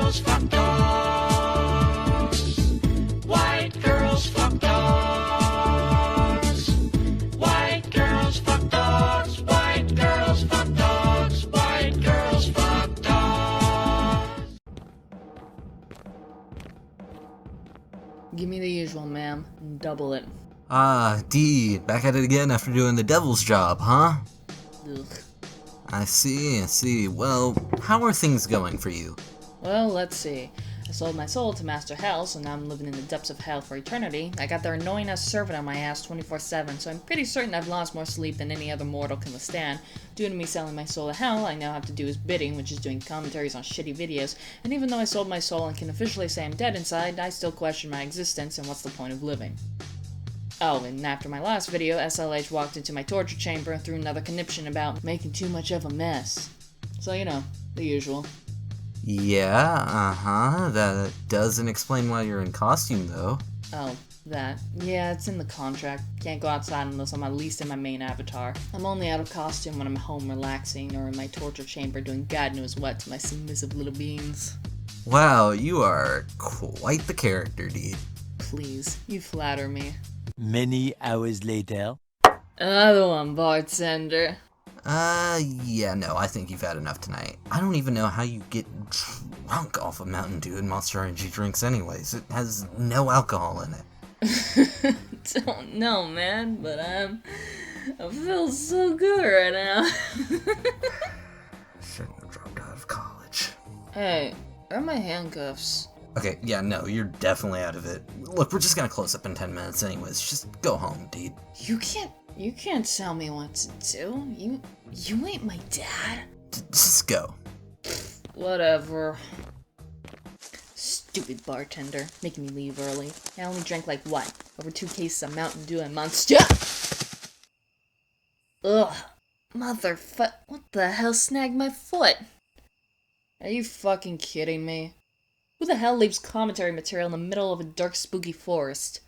girls fuck dogs. White girls fuck dogs. White girls fuck dogs. White girls fuck dogs. White girls fuck dogs. Give me the usual, ma'am. Double it. Ah, D, back at it again after doing the devil's job, huh? Ugh. I see. Well, how are things going for you? Well, let's see. I sold my soul to Master Hell, so now I'm living in the depths of hell for eternity. I got their annoying-ass servant on my ass 24/7, so I'm pretty certain I've lost more sleep than any other mortal can withstand. Due to me selling my soul to Hell, I now have to do his bidding, which is doing commentaries on shitty videos, and even though I sold my soul and can officially say I'm dead inside, I still question my existence and what's the point of living. Oh, and after my last video, SLH walked into my torture chamber and threw another conniption about making too much of a mess. So, you know, the usual. Yeah, that doesn't explain why you're in costume, though. Oh, that. Yeah, it's in the contract. Can't go outside unless I'm at least in my main avatar. I'm only out of costume when I'm home relaxing or in my torture chamber doing God knows what to my submissive little beings. Wow, you are quite the character, D. Please, you flatter me. Many hours later. Another one, bartender. Yeah, no, I think you've had enough tonight. I don't even know how you get drunk off of Mountain Dew and Monster Energy drinks anyways. It has no alcohol in it. Don't know, man, but I feel so good right now. Shouldn't have dropped out of college. Hey, where are my handcuffs? Okay, yeah, no, you're definitely out of it. Look, we're just gonna close up in 10 minutes anyways. Just go home, dude. You can't tell me what to do. You ain't my dad. Just go. Whatever. Stupid bartender, making me leave early. I only drank like what? Over 2 cases of Mountain Dew and Monster. Ugh. Motherfuck. What the hell snagged my foot? Are you fucking kidding me? Who the hell leaves commentary material in the middle of a dark, spooky forest?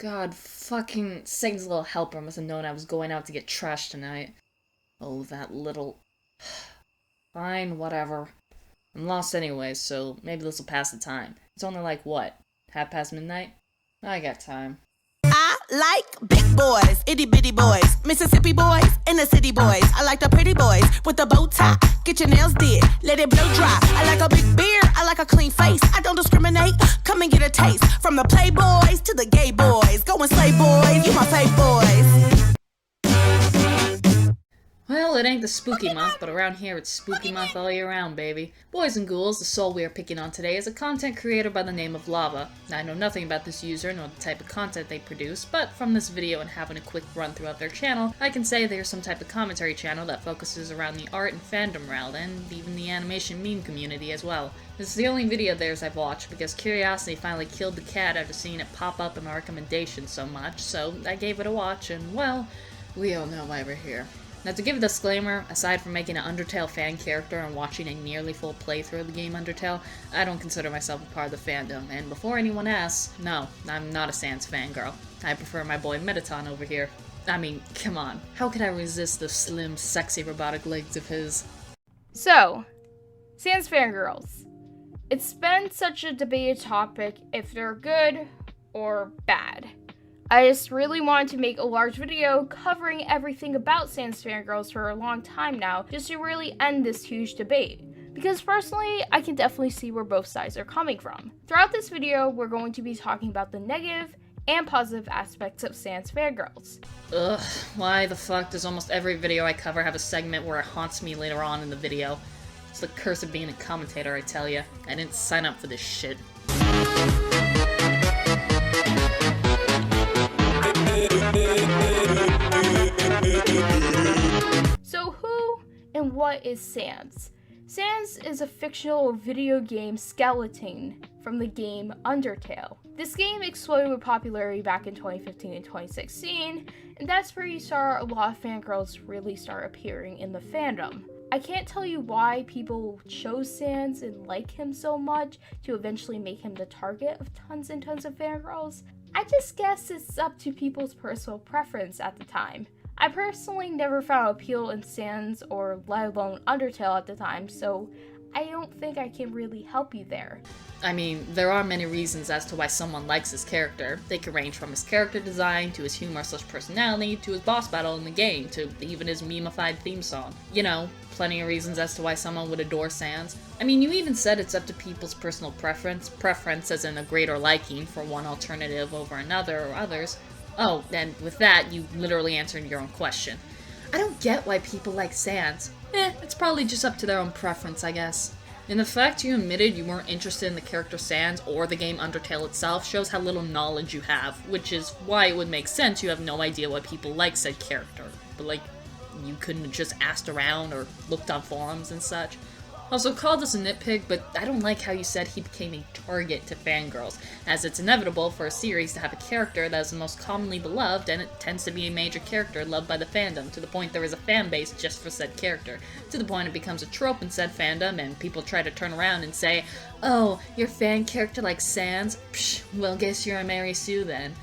God fucking Satan's little helper must have known I was going out to get trashed tonight. Oh, that little... Fine, whatever. I'm lost anyway, so maybe this'll pass the time. It's only like, what? midnight? I got time. I like big boys, itty bitty boys, Mississippi boys, inner city boys. I like the pretty boys with the bow tie. Get your nails did, let it blow dry. I like a big beard, I like a clean face. I don't discriminate, come and get a taste. From the playboys to the gay boys. Go and slay boys, you my fave boys. Well, it ain't the spooky month, but around here it's spooky month all year round, baby. Boys and ghouls, the soul we are picking on today is a content creator by the name of Lava. I know nothing about this user nor the type of content they produce, but from this video and having a quick run throughout their channel, I can say they are some type of commentary channel that focuses around the art and fandom realm, and even the animation meme community as well. This is the only video of theirs I've watched because curiosity finally killed the cat after seeing it pop up in my recommendations so much, so I gave it a watch, and well, we all know why we're here. Now, to give a disclaimer, aside from making an Undertale fan character and watching a nearly full playthrough of the game Undertale, I don't consider myself a part of the fandom, and before anyone asks, no, I'm not a Sans fangirl. I prefer my boy Mettaton over here. I mean, come on, how could I resist the slim, sexy, robotic legs of his? So, Sans fangirls. It's been such a debated topic if they're good or bad. I just really wanted to make a large video covering everything about Sans fangirls for a long time now, just to really end this huge debate. Because personally, I can definitely see where both sides are coming from. Throughout this video, we're going to be talking about the negative and positive aspects of Sans fangirls. Ugh, why the fuck does almost every video I cover have a segment where it haunts me later on in the video? It's the curse of being a commentator, I tell ya. I didn't sign up for this shit. So who and what is Sans? Sans is a fictional video game skeleton from the game Undertale. This game exploded with popularity back in 2015 and 2016, and that's where you saw a lot of fangirls really start appearing in the fandom. I can't tell you why people chose Sans and like him so much to eventually make him the target of tons and tons of fangirls. I just guess it's up to people's personal preference at the time. I personally never found appeal in Sans or let alone Undertale at the time, so I don't think I can really help you there. I mean, there are many reasons as to why someone likes his character. They can range from his character design, to his humor/personality, to his boss battle in the game, to even his meme-ified theme song. You know, plenty of reasons as to why someone would adore Sans. I mean, you even said it's up to people's personal preference as in a greater liking for one alternative over another or others. Oh, and with that, you literally answered your own question. I don't get why people like Sans. It's probably just up to their own preference, I guess. And the fact you admitted you weren't interested in the character Sans or the game Undertale itself shows how little knowledge you have, which is why it would make sense you have no idea why people like said character. But like, you couldn't have just asked around or looked on forums and such. Also, call this a nitpick, but I don't like how you said he became a target to fangirls, as it's inevitable for a series to have a character that is the most commonly beloved, and it tends to be a major character loved by the fandom, to the point there is a fan base just for said character, to the point it becomes a trope in said fandom, and people try to turn around and say, oh, your fan character like Sans? Psh, well, guess you're a Mary Sue then.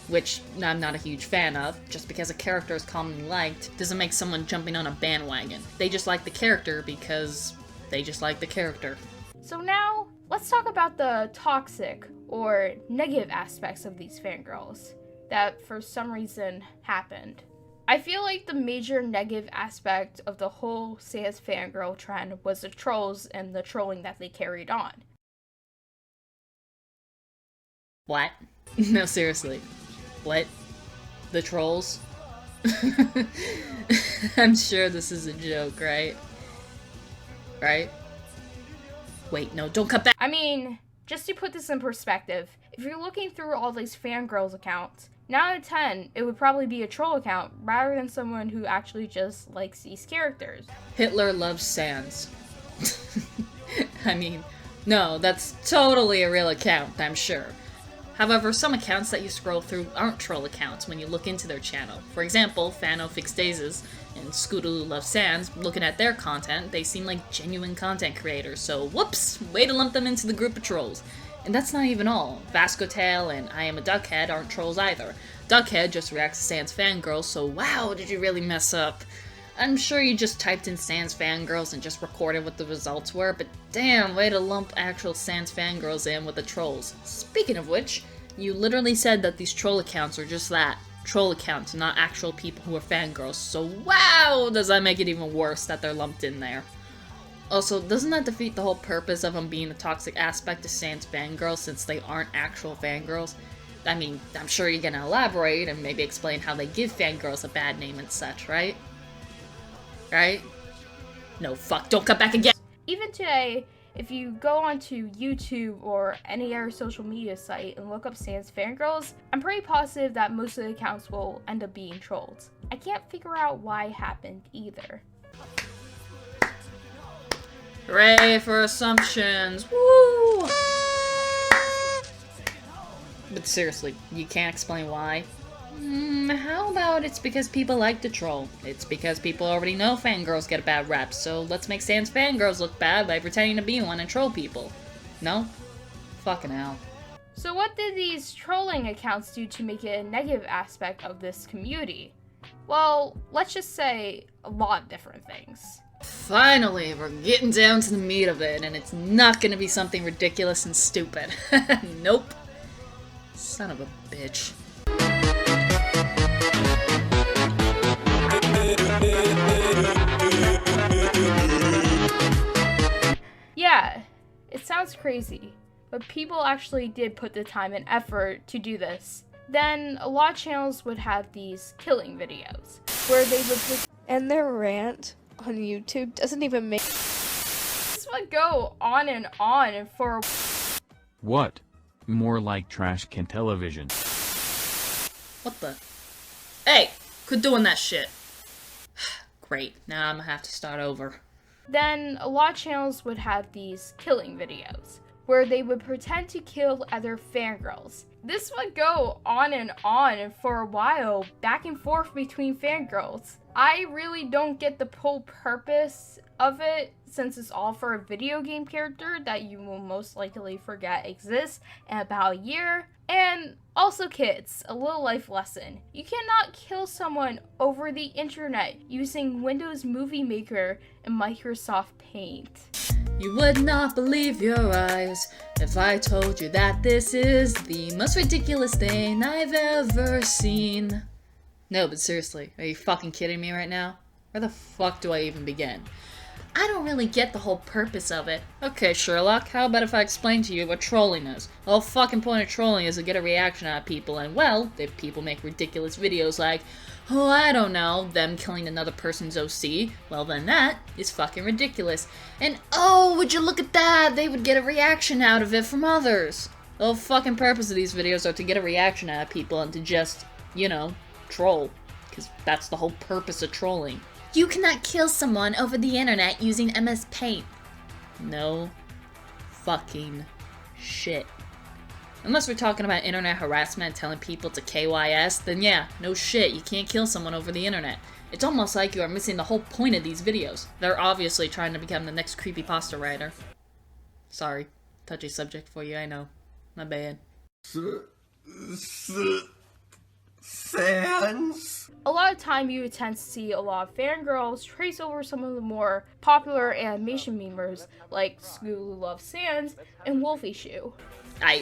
Which I'm not a huge fan of. Just because a character is commonly liked doesn't make someone jumping on a bandwagon. They just like the character because they just like the character. So now, let's talk about the toxic or negative aspects of these fangirls that for some reason happened. I feel like the major negative aspect of the whole Sans fangirl trend was the trolls and the trolling that they carried on. What? No, seriously. What? The trolls? I'm sure this is a joke, right? Right? Wait, no, don't cut back! I mean, just to put this in perspective, if you're looking through all these fangirls accounts, 9 out of 10, it would probably be a troll account rather than someone who actually just likes these characters. Hitler loves Sans. I mean, no, that's totally a real account, I'm sure. However, some accounts that you scroll through aren't troll accounts when you look into their channel. For example, FanoFixDaisies and Scootaloo Loves Sans, looking at their content, they seem like genuine content creators, so whoops, way to lump them into the group of trolls. And that's not even all. Vascotail and I Am a Duckhead aren't trolls either. Duckhead just reacts to Sans fangirls, so wow, did you really mess up? I'm sure you just typed in Sans fangirls and just recorded what the results were, but damn, way to lump actual Sans fangirls in with the trolls. Speaking of which, you literally said that these troll accounts are just that. Troll accounts, not actual people who are fangirls, so wow, does that make it even worse that they're lumped in there. Also, doesn't that defeat the whole purpose of them being a toxic aspect to Sans fangirls since they aren't actual fangirls? I mean, I'm sure you're gonna elaborate and maybe explain how they give fangirls a bad name and such, right? Right? No, fuck, don't cut back again! Even today, if you go onto YouTube or any other social media site and look up Sans fangirls, I'm pretty positive that most of the accounts will end up being trolls. I can't figure out why it happened either. Hooray for assumptions! Woo! But seriously, you can't explain why? How about it's because people like to troll? It's because people already know fangirls get a bad rap, so let's make Sans fangirls look bad by pretending to be one and troll people. No? Fucking hell. So what did these trolling accounts do to make it a negative aspect of this community? Well, let's just say a lot of different things. Finally, we're getting down to the meat of it, and it's not gonna be something ridiculous and stupid. Nope. Son of a bitch. Yeah, it sounds crazy, but people actually did put the time and effort to do this. Then a lot of channels would have these killing videos, where they would And their rant on YouTube doesn't even make. this would go on and for What? More like trash can television. What the? Hey! Quit doing that shit. Great, now I'm gonna have to start over. Then a lot of channels would have these killing videos, where they would pretend to kill other fangirls. This would go on and for a while, back and forth between fangirls. I really don't get the whole purpose of it, since it's all for a video game character that you will most likely forget exists in about a year. And also kids, a little life lesson. You cannot kill someone over the internet using Windows Movie Maker and Microsoft Paint. You would not believe your eyes if I told you that this is the most ridiculous thing I've ever seen. No, but seriously, are you fucking kidding me right now? Where the fuck do I even begin? I don't really get the whole purpose of it. Okay, Sherlock, how about if I explain to you what trolling is? The whole fucking point of trolling is to get a reaction out of people, and well, if people make ridiculous videos like, oh, I don't know, them killing another person's OC, well then that is fucking ridiculous. And oh, would you look at that, they would get a reaction out of it from others. The whole fucking purpose of these videos are to get a reaction out of people and to just, you know, troll. Because that's the whole purpose of trolling. You cannot kill someone over the internet using MS Paint. No fucking shit. Unless we're talking about internet harassment and telling people to KYS, then yeah, no shit, you can't kill someone over the internet. It's almost like you are missing the whole point of these videos. They're obviously trying to become the next creepypasta writer. Sorry, touchy subject for you, I know. My bad. Fans? A lot of time you tend to see a lot of fangirls trace over some of the more popular animation memers like Scootaloo Loves Sans and Wolfie Shoe.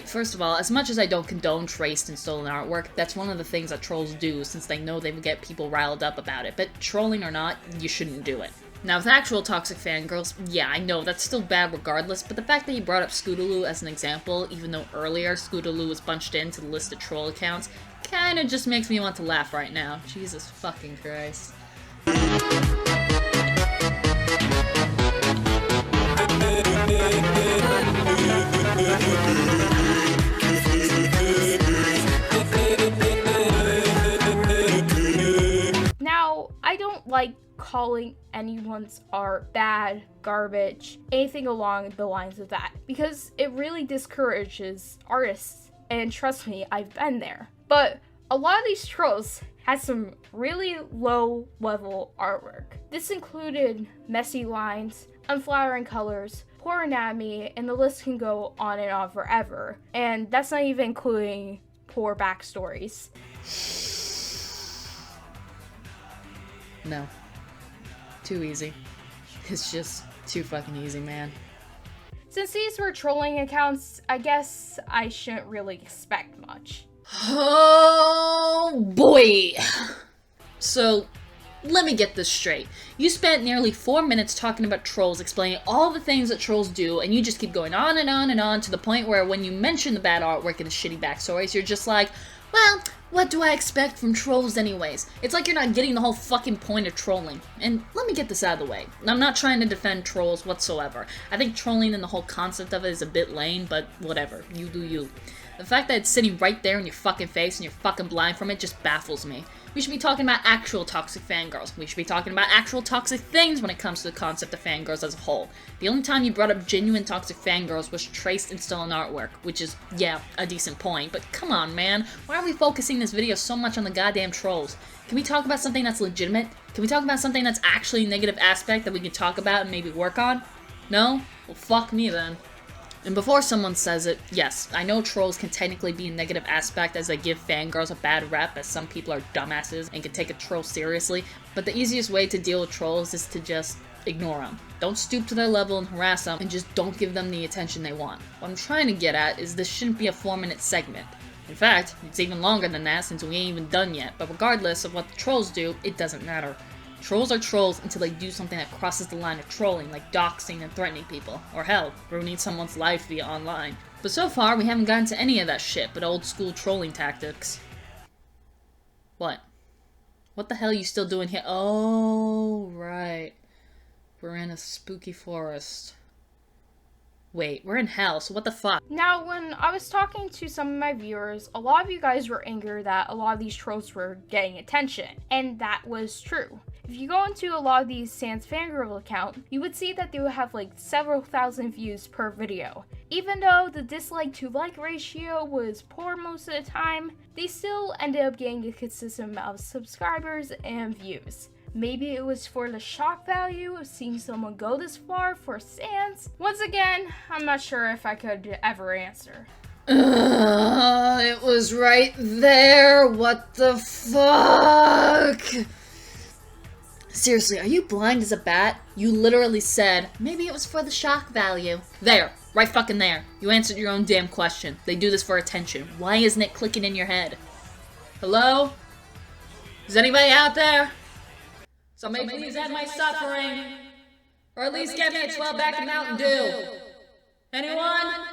First of all, as much as I don't condone traced and stolen artwork, that's one of the things that trolls do since they know they would get people riled up about it, but trolling or not, you shouldn't do it. Now, with actual toxic fangirls, yeah, I know, that's still bad regardless, but the fact that you brought up Scootaloo as an example, even though earlier Scootaloo was bunched into the list of troll accounts, kinda just makes me want to laugh right now. Jesus fucking Christ. Now, I don't like calling anyone's art bad, garbage, anything along the lines of that, because it really discourages artists, and trust me, I've been there. But a lot of these trolls had some really low level artwork. This included messy lines, unflattering colors, poor anatomy, and the list can go on and on forever. And that's not even including poor backstories. No. Too easy. It's just too fucking easy, man. Since these were trolling accounts, I guess I shouldn't really expect much. Oh boy! So, let me get this straight. You spent nearly 4 minutes talking about trolls, explaining all the things that trolls do, and you just keep going on and on and on to the point where when you mention the bad artwork and the shitty backstories, you're just like, well, what do I expect from trolls anyways? It's like you're not getting the whole fucking point of trolling. And let me get this out of the way. I'm not trying to defend trolls whatsoever. I think trolling and the whole concept of it is a bit lame, but whatever. You do you. The fact that it's sitting right there in your fucking face and you're fucking blind from it just baffles me. We should be talking about actual toxic fangirls. We should be talking about actual toxic things when it comes to the concept of fangirls as a whole. The only time you brought up genuine toxic fangirls was traced and stolen artwork, which is, yeah, a decent point, but come on, man. Why are we focusing this video so much on the goddamn trolls? Can we talk about something that's legitimate? Can we talk about something that's actually a negative aspect that we can talk about and maybe work on? No? Well, fuck me then. And before someone says it, yes, I know trolls can technically be a negative aspect as they give fangirls a bad rep, as some people are dumbasses and can take a troll seriously, but the easiest way to deal with trolls is to just ignore them. Don't stoop to their level and harass them, and just don't give them the attention they want. What I'm trying to get at is this shouldn't be a 4-minute segment. In fact, it's even longer than that since we ain't even done yet, but regardless of what the trolls do, it doesn't matter. Trolls are trolls until they do something that crosses the line of trolling, like doxing and threatening people, or hell, ruining someone's life via online. But so far, we haven't gotten to any of that shit but old school trolling tactics. What? What the hell are you still doing here? Oh, right. We're in a spooky forest. Wait, we're in hell, so what the fuck? Now, when I was talking to some of my viewers, a lot of you guys were angry that a lot of these trolls were getting attention, and that was true. If you go into a lot of these Sans fangirl accounts, you would see that they would have like several thousand views per video. Even though the dislike to like ratio was poor most of the time, they still ended up getting a consistent amount of subscribers and views. Maybe it was for the shock value of seeing someone go this far for Sans. Once again, I'm not sure if I could ever answer. It was right there. What the fuck? Seriously, are you blind as a bat? You literally said, maybe it was for the shock value. There, right fucking there. You answered your own damn question. They do this for attention. Why isn't it clicking in your head? Hello? Is anybody out there? Somebody please end my suffering. Or at least get me a 12-pack of Mountain Dew. Anyone?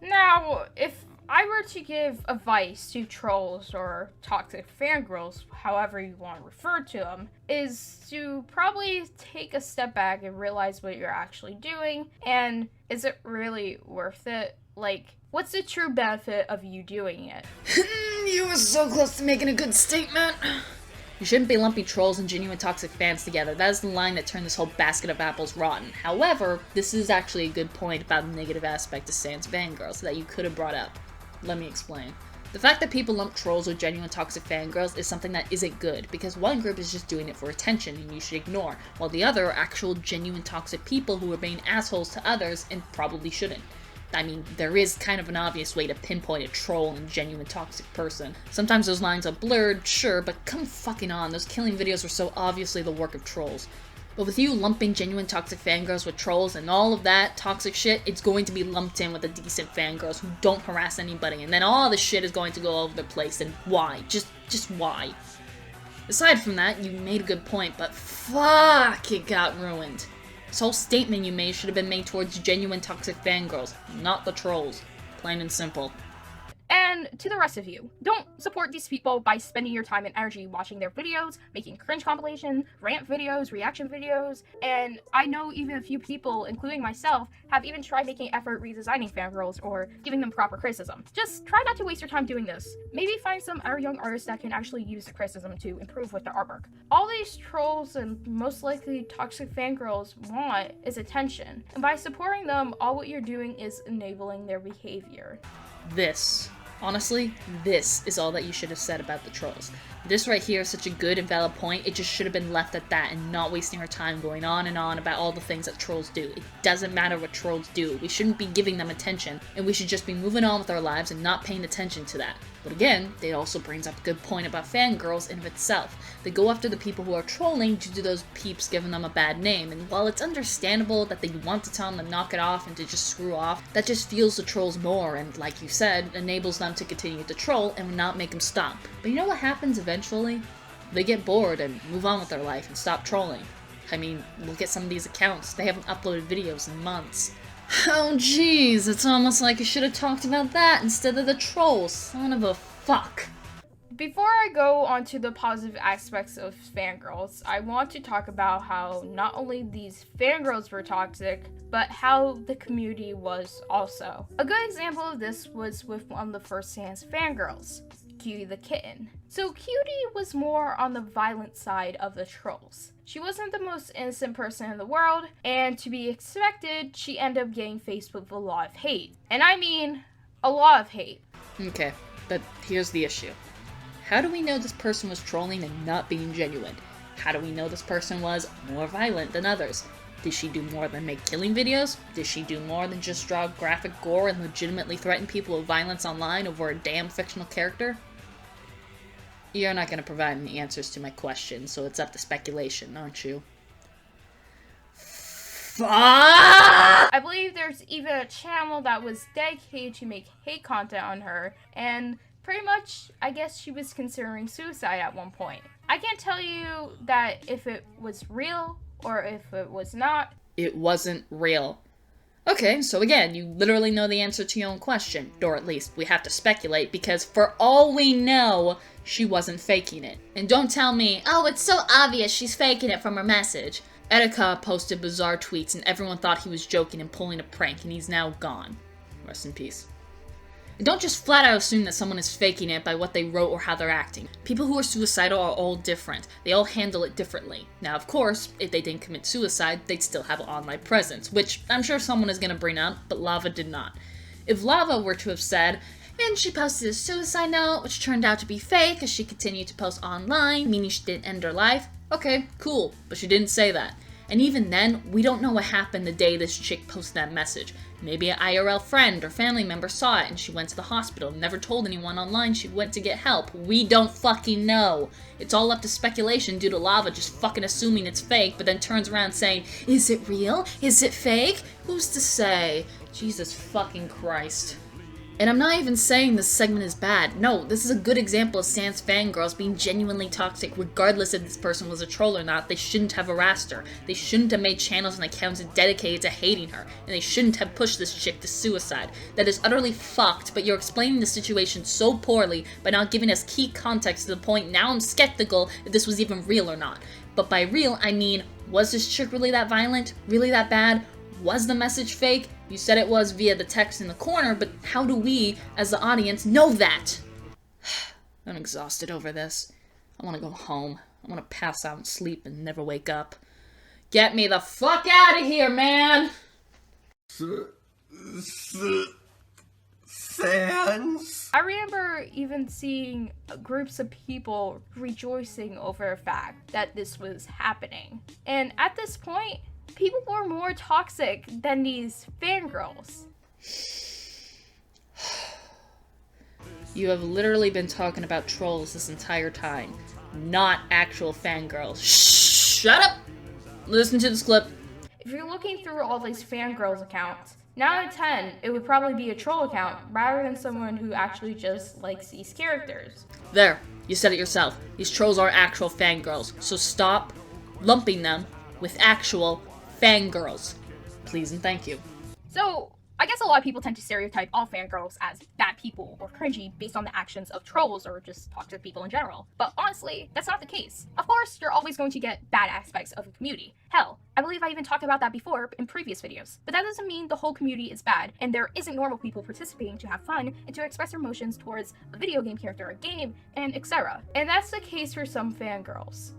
Now, if I were to give advice to trolls or toxic fangirls, however you want to refer to them, is to probably take a step back and realize what you're actually doing, and is it really worth it? Like, what's the true benefit of you doing it? You were so close to making a good statement. You shouldn't be lumping trolls and genuine toxic fans together. That is the line that turned this whole basket of apples rotten. However, this is actually a good point about the negative aspect of Sans fangirls that you could have brought up. Let me explain. The fact that people lump trolls with genuine toxic fangirls is something that isn't good, because one group is just doing it for attention and you should ignore, while the other are actual genuine toxic people who are being assholes to others and probably shouldn't. I mean, there is kind of an obvious way to pinpoint a troll and genuine toxic person. Sometimes those lines are blurred, sure, but come fucking on, those killing videos were so obviously the work of trolls. But with you lumping genuine toxic fangirls with trolls and all of that toxic shit, it's going to be lumped in with the decent fangirls who don't harass anybody, and then all the shit is going to go all over the place, and why? Just why? Aside from that, you made a good point, but fuck, it got ruined. This whole statement you made should have been made towards genuine toxic fangirls, not the trolls. Plain and simple. And to the rest of you, don't support these people by spending your time and energy watching their videos, making cringe compilations, rant videos, reaction videos, and I know even a few people, including myself, have even tried making effort redesigning fangirls or giving them proper criticism. Just try not to waste your time doing this. Maybe find some other young artists that can actually use the criticism to improve with their artwork. All these trolls and most likely toxic fangirls want is attention, and by supporting them, all what you're doing is enabling their behavior. Honestly, this is all that you should have said about the trolls. This right here is such a good and valid point, it just should have been left at that and not wasting our time going on and on about all the things that trolls do. It doesn't matter what trolls do, we shouldn't be giving them attention, and we should just be moving on with our lives and not paying attention to that. But again, it also brings up a good point about fangirls in of itself. They go after the people who are trolling due to those peeps giving them a bad name, and while it's understandable that they want to tell them to knock it off and to just screw off, that just fuels the trolls more and, like you said, enables them to continue to troll and not make them stop. But you know what happens eventually? They get bored and move on with their life and stop trolling. I mean, look at some of these accounts. They haven't uploaded videos in months. Oh jeez, it's almost like I should have talked about that instead of the trolls. Son of a fuck. Before I go on to the positive aspects of fangirls, I want to talk about how not only these fangirls were toxic, but how the community was also. A good example of this was with one of the first Sans fangirls, Cutie the Kitten. So Cutie was more on the violent side of the trolls. She wasn't the most innocent person in the world, and to be expected, she ended up getting faced with a lot of hate. And I mean, a lot of hate. Okay, but here's the issue. How do we know this person was trolling and not being genuine? How do we know this person was more violent than others? Did she do more than make killing videos? Did she do more than just draw graphic gore and legitimately threaten people with violence online over a damn fictional character? You're not going to provide any answers to my question, so it's up to speculation, aren't you? Fuck! I believe there's even a channel that was dedicated to make hate content on her, and pretty much, I guess she was considering suicide at one point. I can't tell you that if it was real or if it was not. It wasn't real. Okay, so again, you literally know the answer to your own question, or at least we have to speculate, because for all we know, she wasn't faking it. And don't tell me, oh, it's so obvious she's faking it from her message. Etika posted bizarre tweets and everyone thought he was joking and pulling a prank, and he's now gone. Rest in peace. And don't just flat out assume that someone is faking it by what they wrote or how they're acting. People who are suicidal are all different. They all handle it differently. Now, of course, if they didn't commit suicide, they'd still have an online presence, which I'm sure someone is going to bring up, but Lava did not. If Lava were to have said, and she posted a suicide note, which turned out to be fake as she continued to post online, meaning she didn't end her life, okay, cool, but she didn't say that. And even then, we don't know what happened the day this chick posted that message. Maybe an IRL friend or family member saw it and she went to the hospital and never told anyone online she went to get help. We don't fucking know. It's all up to speculation due to Lava just fucking assuming it's fake, but then turns around saying, is it real? Is it fake? Who's to say? Jesus fucking Christ. And I'm not even saying this segment is bad. No, this is a good example of Sans fangirls being genuinely toxic regardless if this person was a troll or not. They shouldn't have harassed her. They shouldn't have made channels and accounts dedicated to hating her. And they shouldn't have pushed this chick to suicide. That is utterly fucked, but you're explaining the situation so poorly by not giving us key context to the point now I'm skeptical if this was even real or not. But by real, I mean, was this chick really that violent? Really that bad? Was the message fake? You said it was via the text in the corner, but how do we, as the audience, know that? I'm exhausted over this. I want to go home. I want to pass out and sleep and never wake up. Get me the fuck out of here, man! Sans? I remember even seeing groups of people rejoicing over the fact that this was happening. And at this point, people were more toxic than these fangirls. You have literally been talking about trolls this entire time, not actual fangirls. Shut up! Listen to this clip. If you're looking through all these fangirls accounts, 9 out of 10, it would probably be a troll account rather than someone who actually just likes these characters. There, you said it yourself. These trolls are actual fangirls, so stop lumping them with actual fangirls. Please and thank you. So, I guess a lot of people tend to stereotype all fangirls as bad people or cringy based on the actions of trolls or just toxic people in general. But honestly, that's not the case. Of course, you're always going to get bad aspects of a community. Hell, I believe I even talked about that before in previous videos. But that doesn't mean the whole community is bad and there isn't normal people participating to have fun and to express their emotions towards a video game character, a game, and etc. And that's the case for some fangirls.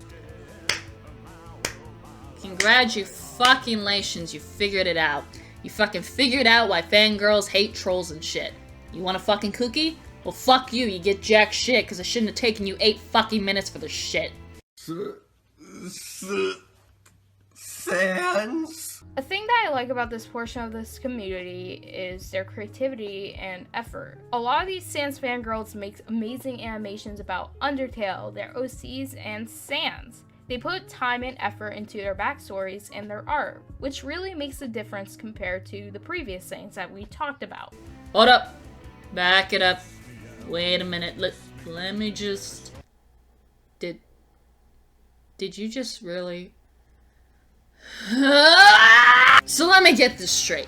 Congratulations, you figured it out. You fucking figured out why fangirls hate trolls and shit. You want a fucking cookie? Well, fuck you, you get jack shit, because I shouldn't have taken you 8 fucking minutes for this shit. Sans? A thing that I like about this portion of this community is their creativity and effort. A lot of these Sans fangirls make amazing animations about Undertale, their OCs, and Sans. They put time and effort into their backstories and their art, which really makes a difference compared to the previous things that we talked about. Hold up. Back it up. Wait a minute. Let me just... Did you just really... So let me get this straight.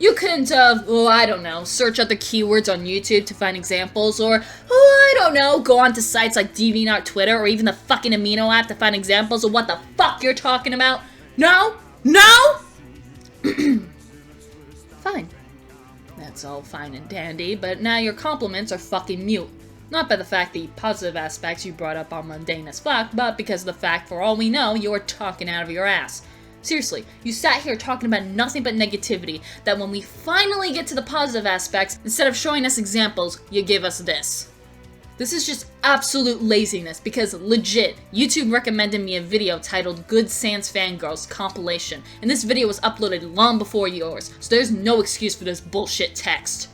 You couldn't I don't know, search other keywords on YouTube to find examples, or, I don't know, go onto sites like D.Va or Twitter, or even the fucking Amino app to find examples of what the fuck you're talking about? No? No? Fine. That's all fine and dandy, but now your compliments are fucking mute. Not by the fact the positive aspects you brought up are mundane as fuck, but because of the fact, for all we know, you're talking out of your ass. Seriously, you sat here talking about nothing but negativity, that when we finally get to the positive aspects, instead of showing us examples, you give us this. This is just absolute laziness, because legit, YouTube recommended me a video titled Good Sans Fangirls Compilation, and this video was uploaded long before yours, so there's no excuse for this bullshit text.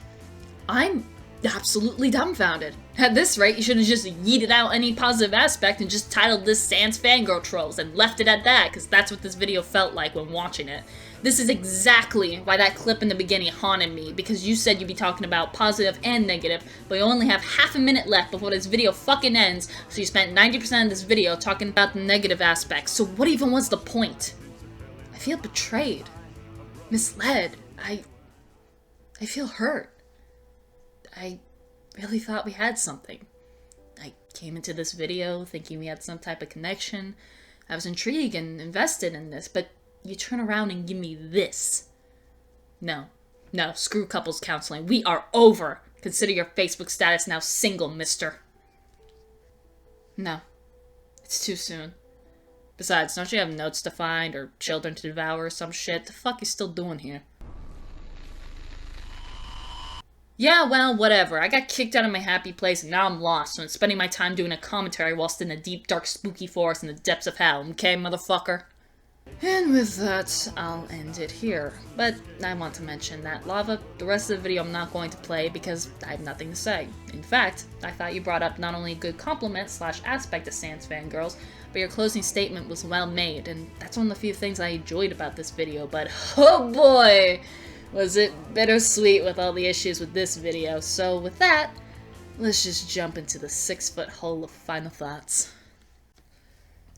I'm absolutely dumbfounded. At this rate, you should have just yeeted out any positive aspect and just titled this Sans Fangirl Trolls and left it at that, because that's what this video felt like when watching it. This is exactly why that clip in the beginning haunted me, because you said you'd be talking about positive and negative, but you only have half a minute left before this video fucking ends, so you spent 90% of this video talking about the negative aspects, so what even was the point? I feel betrayed. Misled. I feel hurt. I really thought we had something. I came into this video thinking we had some type of connection. I was intrigued and invested in this, but you turn around and give me this. No, screw couples counseling. We are over. Consider your Facebook status now single, mister. No, it's too soon. Besides, don't you have notes to find or children to devour or some shit? The fuck you still doing here? Yeah, well, whatever. I got kicked out of my happy place and now I'm lost, so I'm spending my time doing a commentary whilst in a deep, dark, spooky forest in the depths of hell, okay, motherfucker? And with that, I'll end it here. But I want to mention that Lava, the rest of the video I'm not going to play because I have nothing to say. In fact, I thought you brought up not only a good compliment / aspect of Sans Fangirls, but your closing statement was well made, and that's one of the few things I enjoyed about this video, but oh boy, was it bittersweet with all the issues with this video. So with that, let's just jump into the 6-foot hole of final thoughts.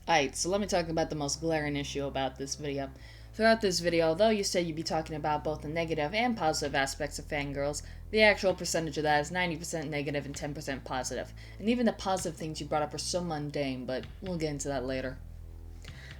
Alright, so let me talk about the most glaring issue about this video. Throughout this video, although you said you'd be talking about both the negative and positive aspects of fangirls, the actual percentage of that is 90% negative and 10% positive. And even the positive things you brought up are so mundane, but we'll get into that later.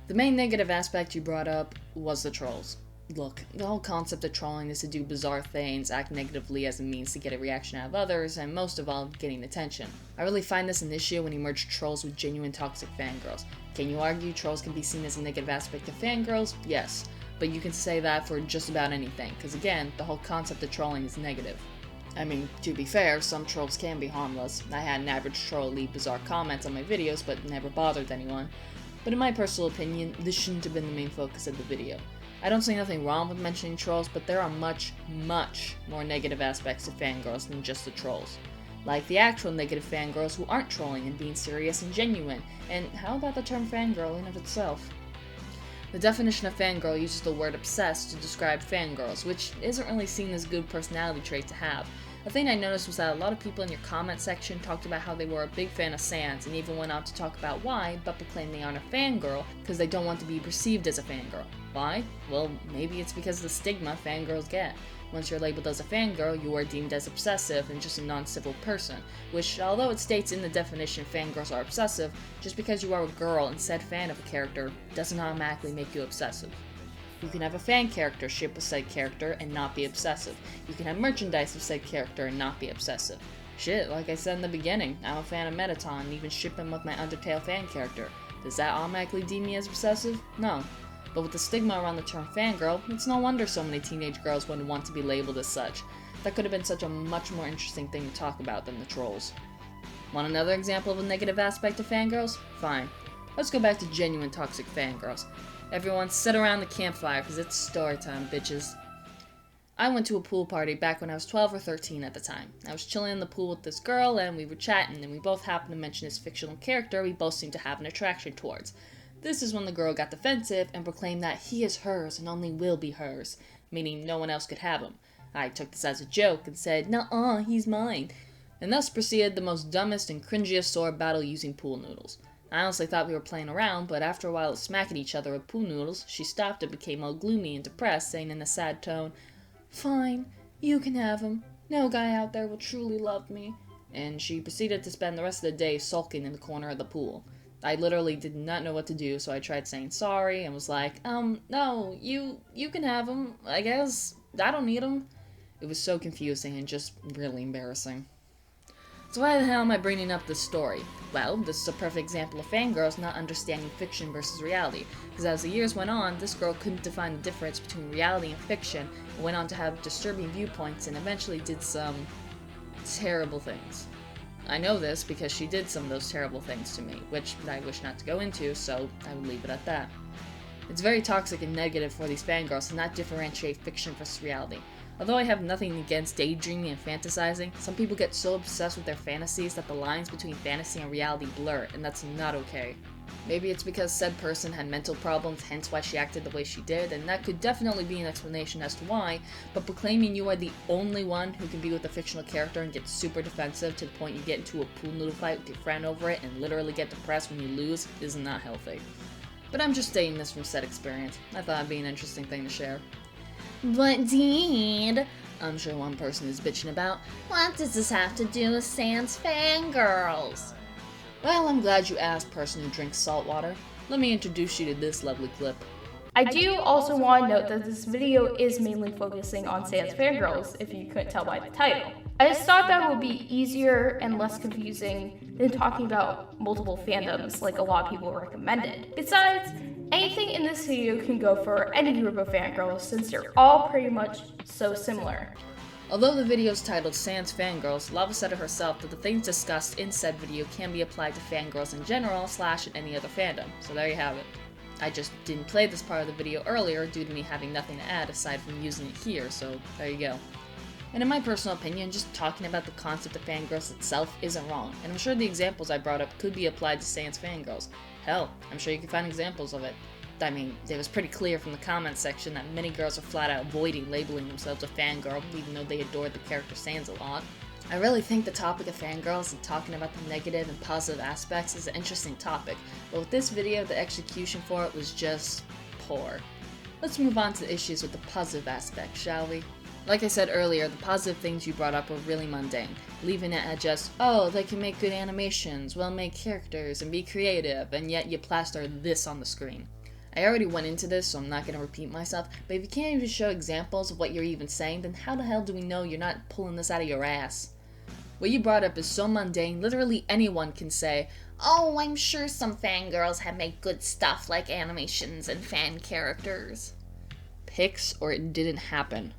The main negative aspect you brought up was the trolls. Look, the whole concept of trolling is to do bizarre things, act negatively as a means to get a reaction out of others, and most of all, getting attention. I really find this an issue when you merge trolls with genuine toxic fangirls. Can you argue trolls can be seen as a negative aspect of fangirls? Yes, but you can say that for just about anything, because again, the whole concept of trolling is negative. I mean, to be fair, some trolls can be harmless. I had an average troll leave bizarre comments on my videos, but never bothered anyone. But in my personal opinion, this shouldn't have been the main focus of the video. I don't see nothing wrong with mentioning trolls, but there are much, much more negative aspects of fangirls than just the trolls. Like the actual negative fangirls who aren't trolling and being serious and genuine, and how about the term fangirl in of itself? The definition of fangirl uses the word obsessed to describe fangirls, which isn't really seen as a good personality trait to have. The thing I noticed was that a lot of people in your comment section talked about how they were a big fan of Sans and even went on to talk about why, but proclaim they aren't a fangirl because they don't want to be perceived as a fangirl. Why? Well, maybe it's because of the stigma fangirls get. Once you're labeled as a fangirl, you are deemed as obsessive and just a non-civil person, which, although it states in the definition fangirls are obsessive, just because you are a girl and said fan of a character doesn't automatically make you obsessive. You can have a fan character ship with said character and not be obsessive. You can have merchandise of said character and not be obsessive. Shit, like I said in the beginning, I'm a fan of Mettaton and even ship him with my Undertale fan character. Does that automatically deem me as obsessive? No. But with the stigma around the term fangirl, it's no wonder so many teenage girls wouldn't want to be labeled as such. That could have been such a much more interesting thing to talk about than the trolls. Want another example of a negative aspect of fangirls? Fine. Let's go back to genuine toxic fangirls. Everyone sit around the campfire because it's story time, bitches. I went to a pool party back when I was 12 or 13 at the time. I was chilling in the pool with this girl and we were chatting and we both happened to mention this fictional character we both seemed to have an attraction towards. This is when the girl got defensive and proclaimed that he is hers and only will be hers, meaning no one else could have him. I took this as a joke and said, "Nuh-uh, he's mine," and thus proceeded the most dumbest and cringiest sword battle using pool noodles. I honestly thought we were playing around, but after a while of smacking each other with pool noodles, she stopped and became all gloomy and depressed, saying in a sad tone, "Fine, you can have him. No guy out there will truly love me." And she proceeded to spend the rest of the day sulking in the corner of the pool. I literally did not know what to do, so I tried saying sorry and was like, no, you can have him, I guess. I don't need him." It was so confusing and just really embarrassing. So why the hell am I bringing up this story? Well, this is a perfect example of fangirls not understanding fiction versus reality, because as the years went on, this girl couldn't define the difference between reality and fiction, and went on to have disturbing viewpoints and eventually did some terrible things. I know this because she did some of those terrible things to me, which I wish not to go into, so I will leave it at that. It's very toxic and negative for these fangirls to not differentiate fiction versus reality. Although I have nothing against daydreaming and fantasizing, some people get so obsessed with their fantasies that the lines between fantasy and reality blur, and that's not okay. Maybe it's because said person had mental problems, hence why she acted the way she did, and that could definitely be an explanation as to why, but proclaiming you are the only one who can be with a fictional character and get super defensive to the point you get into a pool noodle fight with your friend over it and literally get depressed when you lose is not healthy. But I'm just stating this from said experience. I thought it'd be an interesting thing to share. "But Dean," I'm sure one person is bitching about, "what does this have to do with Sans fangirls?" Well, I'm glad you asked, person who drinks salt water. Let me introduce you to this lovely clip. I do also want to note that this video is mainly focusing on Sans fangirls, if you couldn't tell by the title. I just thought that would be easier and less confusing than talking about multiple fandoms like a lot of people recommended. Besides, anything in this video can go for any group of fangirls since they're all pretty much so similar. Although the video is titled Sans Fangirls, Lava said it herself that the things discussed in said video can be applied to fangirls in general / any other fandom, so there you have it. I just didn't play this part of the video earlier due to me having nothing to add aside from using it here, so there you go. And in my personal opinion, just talking about the concept of fangirls itself isn't wrong, and I'm sure the examples I brought up could be applied to Sans fangirls. Hell, I'm sure you can find examples of it. I mean, it was pretty clear from the comments section that many girls are flat out avoiding labeling themselves a fangirl, even though they adored the character Sans a lot. I really think the topic of fangirls and talking about the negative and positive aspects is an interesting topic, but with this video, the execution for it was just poor. Let's move on to the issues with the positive aspect, shall we? Like I said earlier, the positive things you brought up were really mundane, leaving it at just, oh, they can make good animations, well-made characters, and be creative, and yet you plaster this on the screen. I already went into this, so I'm not going to repeat myself, but if you can't even show examples of what you're even saying, then how the hell do we know you're not pulling this out of your ass? What you brought up is so mundane, literally anyone can say, oh, I'm sure some fangirls have made good stuff like animations and fan characters. Pics or it didn't happen.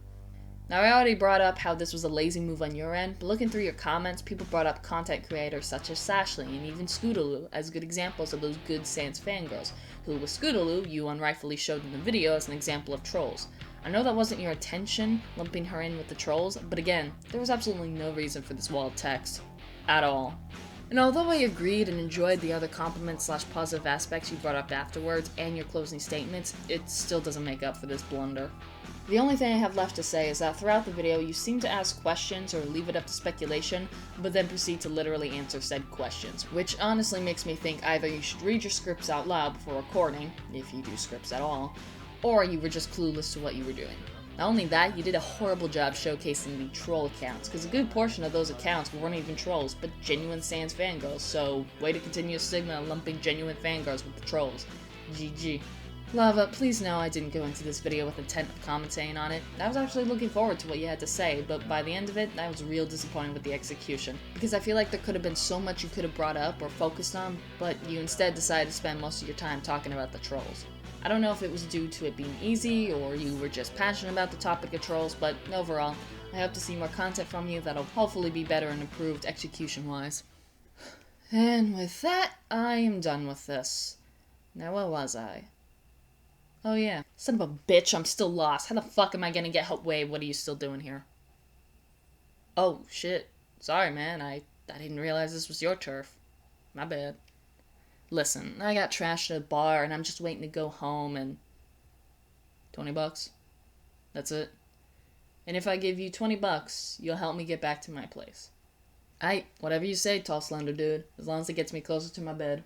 Now I already brought up how this was a lazy move on your end, but looking through your comments, people brought up content creators such as Sashley and even Scootaloo as good examples of those good Sans fangirls, who with Scootaloo you unrightfully showed in the video as an example of trolls. I know that wasn't your intention, lumping her in with the trolls, but again, there was absolutely no reason for this wall of text. At all. And although I agreed and enjoyed the other compliments / positive aspects you brought up afterwards and your closing statements, it still doesn't make up for this blunder. The only thing I have left to say is that throughout the video you seem to ask questions or leave it up to speculation, but then proceed to literally answer said questions, which honestly makes me think either you should read your scripts out loud before recording, if you do scripts at all, or you were just clueless to what you were doing. Not only that, you did a horrible job showcasing the troll accounts, because a good portion of those accounts weren't even trolls, but genuine Sans fangirls, so way to continue a stigma of lumping genuine fangirls with the trolls. GG. Lava, please know I didn't go into this video with intent of commentating on it. I was actually looking forward to what you had to say, but by the end of it, I was real disappointed with the execution. Because I feel like there could have been so much you could have brought up or focused on, but you instead decided to spend most of your time talking about the trolls. I don't know if it was due to it being easy, or you were just passionate about the topic of trolls, but overall, I hope to see more content from you that'll hopefully be better and improved execution-wise. And with that, I am done with this. Now where was I? Oh yeah. Son of a bitch, I'm still lost. How the fuck am I gonna get help? Wait, what are you still doing here? Oh, shit. Sorry, man. I didn't realize this was your turf. My bad. Listen, I got trashed at a bar and I'm just waiting to go home and... $20? That's it. And if I give you $20, you'll help me get back to my place. Aight, whatever you say, tall slender dude. As long as it gets me closer to my bed.